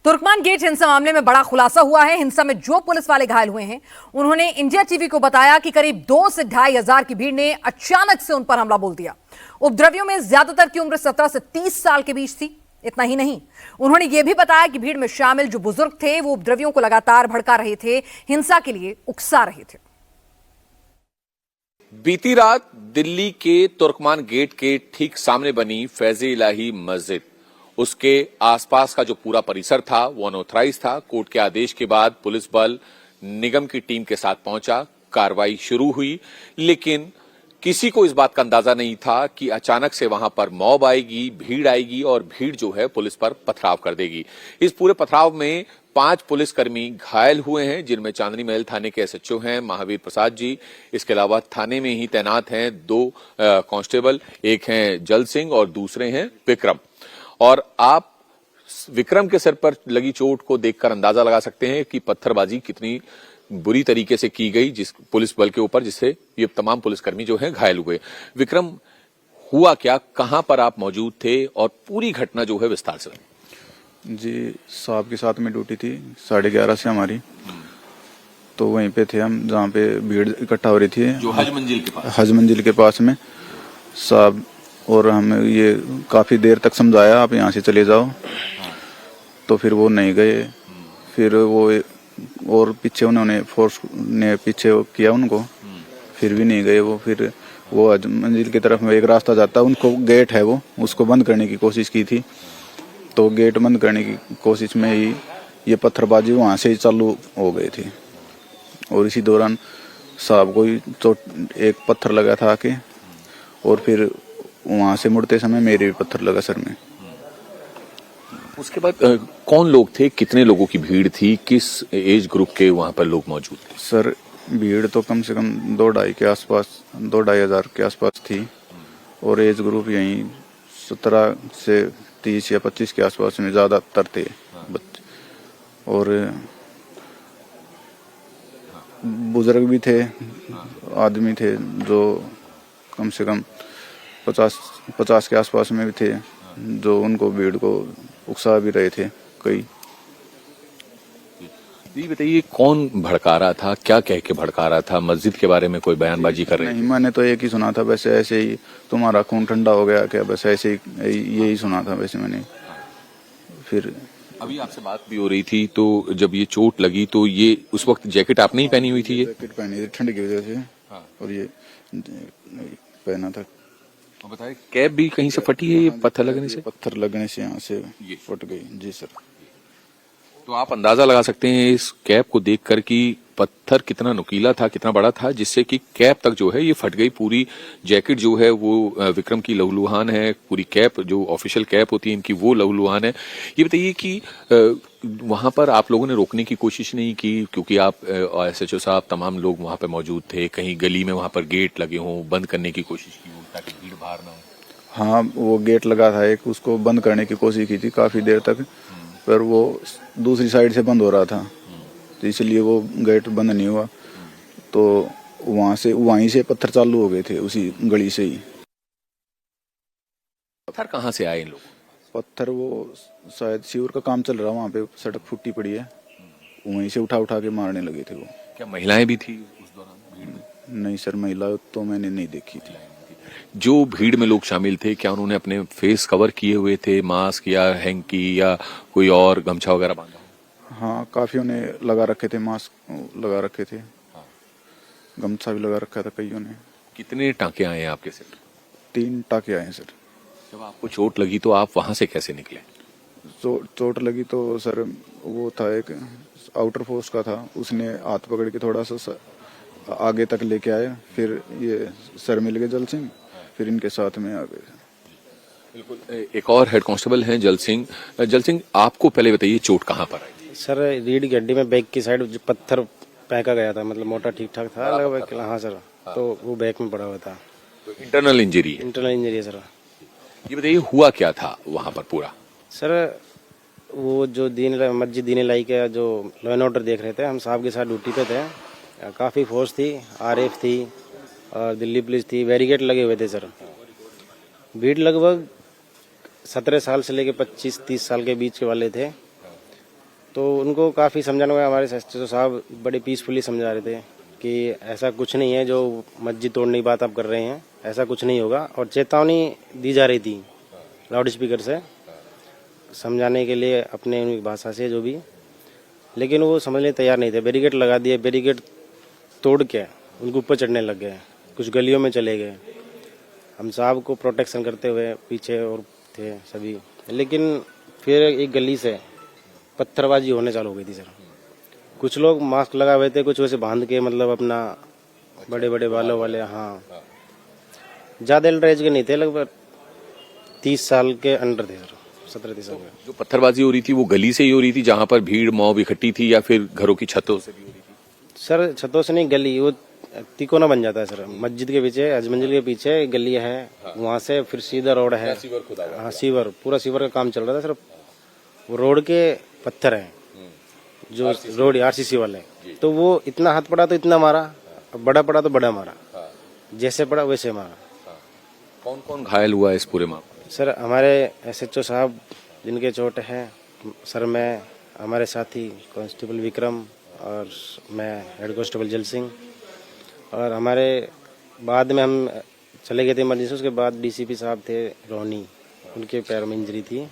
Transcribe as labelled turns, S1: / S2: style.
S1: तुर्कमान gate हिंसा मामले में बड़ा खुलासा हुआ है। हिंसा में जो पुलिस वाले घायल हुए हैं उन्होंने इंडिया टीवी को बताया कि करीब 2 से 2.5 हजार की भीड़ ने अचानक से उन पर हमला बोल दिया। उपद्रवियों में ज्यादातर की उम्र 17 से 30 साल के बीच थी। इतना ही नहीं, उन्होंने यह भी बताया कि भीड़ में शामिल जो बुजुर्ग थे वो उपद्रवियों को लगातार भड़का रहे थे, हिंसा के लिए उकसा रहे थे।
S2: बीती रात दिल्ली के तुर्कमान गेट के ठीक सामने बनी फैज़े इलाही मस्जिद, उसके आसपास का जो पूरा परिसर था वो अनऑथराइज था। कोर्ट के आदेश के बाद पुलिस बल निगम की टीम के साथ पहुंचा, कार्रवाई शुरू हुई, लेकिन किसी को इस बात का अंदाजा नहीं था कि अचानक से वहां पर मॉब आएगी, भीड़ आएगी और भीड़ जो है पुलिस पर पथराव कर देगी। इस पूरे पथराव में 5 पुलिसकर्मी घायल हुए हैं, जिनमें चांदनी महल थाने के एसएचओ हैं महावीर प्रसाद जी। इसके अलावा थाने में ही तैनात हैं 2 कांस्टेबल, एक हैं जल सिंह और दूसरे हैं विक्रम। और आप विक्रम के सर पर लगी चोट को देखकर अंदाजा लगा सकते हैं कि पत्थरबाजी कितनी बुरी तरीके से की गई जिस पुलिस बल के ऊपर, जिससे ये तमाम पुलिसकर्मी जो हैं घायल हुए। विक्रम, हुआ क्या, कहां पर आप मौजूद थे और पूरी घटना जो है विस्तार से?
S3: जी, साहब के साथ में ड्यूटी थी 11:30 से हमारी, तो वहीं पे थे हम जहाँ पे भीड़ इकट्ठा हो रही थी,
S2: जो हज
S3: मंजिल के पास में साहब। और हमें ये काफी देर तक समझाया आप यहाँ से चले जाओ, तो फिर वो नहीं गए। फिर वो और पीछे उन्होंने फोर्स ने पीछे किया उनको, फिर भी नहीं गए वो। फिर वो हज मंजिल की तरफ में एक रास्ता जाता, उनको गेट है वो, उसको बंद करने की कोशिश की थी, तो गेट बंद करने की कोशिश में ही ये पत्थरबाजी वहां से ही चालू हो गई थी। और इसी दौरान साहब को एक पत्थर लगा था आके, और फिर वहां से मुड़ते समय मेरे भी पत्थर लगा सर में।
S2: उसके बाद कौन लोग थे, कितने लोगों की भीड़ थी, किस एज ग्रुप के वहां पर लोग मौजूद थे?
S3: सर भीड़ तो कम से कम 2-2.5 के आसपास, 2-2.5 हजार के आसपास थी, और एज ग्रुप यही 17 से 30 या 25 के आसपास में ज्यादातर थे बच्चे। और बुजुर्ग भी थे, आदमी थे जो कम से कम 50 के आसपास में भी थे, जो उनको भीड़ को उकसा भी रहे थे कई।
S2: ये बताइए, कौन भड़का रहा था, क्या कह के भड़का रहा था? मस्जिद के बारे में कोई बयानबाजी कर रहे?
S3: नहीं, मैंने तो एक ही सुना था, वैसे ऐसे ही तुम्हारा खून ठंडा हो गया क्या, बस ऐसे ही यही सुना था वैसे मैंने। फिर
S2: अभी आपसे बात भी हो रही थी, तो जब ये चोट लगी तो ये उस वक्त जैकेट आपने ही पहनी हुई थी? ये
S3: जैकेट पहनी थी ठंड की वजह से। हाँ। और ये पहना था।
S2: और बताइए, कैप भी कहीं से फटी है ये पत्थर लगने से?
S3: पत्थर लगने से यहाँ से फट गई। जी सर।
S2: तो आप अंदाजा लगा सकते हैं इस कैप को देखकर कि पत्थर कितना नुकीला था, कितना बड़ा था, जिससे कि कैप तक जो है ये फट गई। पूरी जैकेट जो है वो विक्रम की लहूलुहान है, पूरी कैप जो ऑफिशियल कैप होती है इनकी वो लहूलुहान है। ये बताइए कि वहां पर आप लोगों ने रोकने की कोशिश नहीं की, क्योंकि आप एसएचओ साहब तमाम लोग वहां पर मौजूद थे, कहीं गली में वहां पर गेट लगे हों, बंद करने की कोशिश की हो ताकि भीड़ बाहर ना हो?
S3: हाँ, वो गेट लगा था एक, उसको बंद करने की कोशिश की थी काफी देर तक, पर वो दूसरी साइड से बंद हो रहा था, तो इसलिए वो गेट बंद नहीं हुआ। तो वहीं से पत्थर चालू हो गए थे, उसी गली से ही।
S2: पत्थर कहाँ से आए इन लोग?
S3: पत्थर वो शायद सीवर का काम चल रहा, वहाँ पे सड़क फूटी पड़ी है, वहीं से उठा उठा के मारने लगे थे वो।
S2: क्या महिलाएं भी थी उस दौरान भीड़ में?
S3: नहीं सर, महिला तो मैंने नहीं देखी थी।
S2: जो भीड़ में लोग शामिल थे, क्या उन्होंने अपने फेस कवर किए हुए थे, मास्क या हैंकी या कोई और गमछा वगैरह बांधा?
S3: हाँ, काफियों ने लगा रखे थे, मास्क लगा रखे थे। हाँ। गमछा भी लगा रखा था कईयों ने।
S2: कितने टांके आए हैं आपके सिर?
S3: 3 टाके आए हैं सर।
S2: जब आपको चोट लगी तो आप वहां से कैसे निकले?
S3: चोट लगी तो सर वो था एक आउटर फोर्स का था, उसने हाथ पकड़ के थोड़ा सा आगे तक लेके आए, फिर ये सर मिल गए जल सिंह, फिर इनके साथ में आ गए।
S2: बिल्कुल। एक और हेड कांस्टेबल हैं जल सिंह। जल सिंह, आपको पहले बताइए चोट कहाँ पर आई?
S4: सर रीढ़ की हड्डी में बैक की साइड जो पत्थर फेंका गया था, मतलब मोटा ठीक ठाक था लगभग। हाँ सर। हाँ। तो वो बैक में पड़ा हुआ था।
S2: तो इंटरनल इंजरी है?
S4: इंटरनल इंजरी है सर।
S2: ये बताइए, हुआ क्या था वहां पर पूरा?
S4: सर वो जो मस्जिद दीन इलाही के जो लॉ एंड ऑर्डर देख रहे थे, हम साहब के साथ ड्यूटी पे थे, काफी फोर्स थी, आरएफ थी और दिल्ली पुलिस थी, बैरिकेड लगे हुए थे सर। भीड़ लगभग 17 साल से लेके 25-30 साल के बीच के वाले थे। तो उनको काफ़ी समझाना हुआ। हमारे एसएचओ साहब बड़े पीसफुली समझा रहे थे कि ऐसा कुछ नहीं है, जो मस्जिद तोड़ने की बात आप कर रहे हैं ऐसा कुछ नहीं होगा, और चेतावनी दी जा रही थी लाउड स्पीकर से समझाने के लिए अपने उनकी भाषा से जो भी, लेकिन वो समझने तैयार नहीं थे। बैरिकेड लगा दिए, बैरिकेड तोड़ के उनके ऊपर चढ़ने लग गए, कुछ गलियों में चले गए। हम साहब को प्रोटेक्शन करते हुए पीछे और थे सभी, लेकिन फिर एक गली से पत्थरबाजी होने चालू हो गई थी सर। कुछ लोग मास्क लगाए हुए थे, कुछ वैसे बांध के, मतलब अपना बड़े बड़े बालों वाले। हाँ, ज़्यादा एल्डर एज के नहीं थे, लगभग 30 साल के अंडर थे सर, 17-30 साल के।
S2: जो पत्थरबाजी हो रही थी वो गली से ही हो रही थी जहां पर भीड़ मॉब इकट्ठी थी, या फिर घरों की छतों से भी हो रही थी?
S4: सर छतों से नहीं, गली वो तिकोना बन जाता है सर। मस्जिद के पीछे, हज मंजिल के पीछे गली है, वहाँ से फिर सीधा रोड है। हाँ, सीवर, पूरा सीवर का काम चल रहा था सर। वो रोड के पत्थर है जो रोड आरसीसी वाले, तो वो इतना हाथ पड़ा तो इतना मारा, बड़ा पड़ा तो बड़ा मारा, जैसे पड़ा वैसे मारा।
S2: कौन कौन घायल हुआ इस पूरे मामले?
S4: सर हमारे एसएचओ साहब जिनके चोट है सर में, हमारे साथी कांस्टेबल विक्रम और मैं हेड कांस्टेबल जल सिंह, और हमारे बाद में हम चले गए थे इमरजेंसी। उसके बाद डीसीपी साहब थे रोहनी, उनके पैर में इंजरी थी।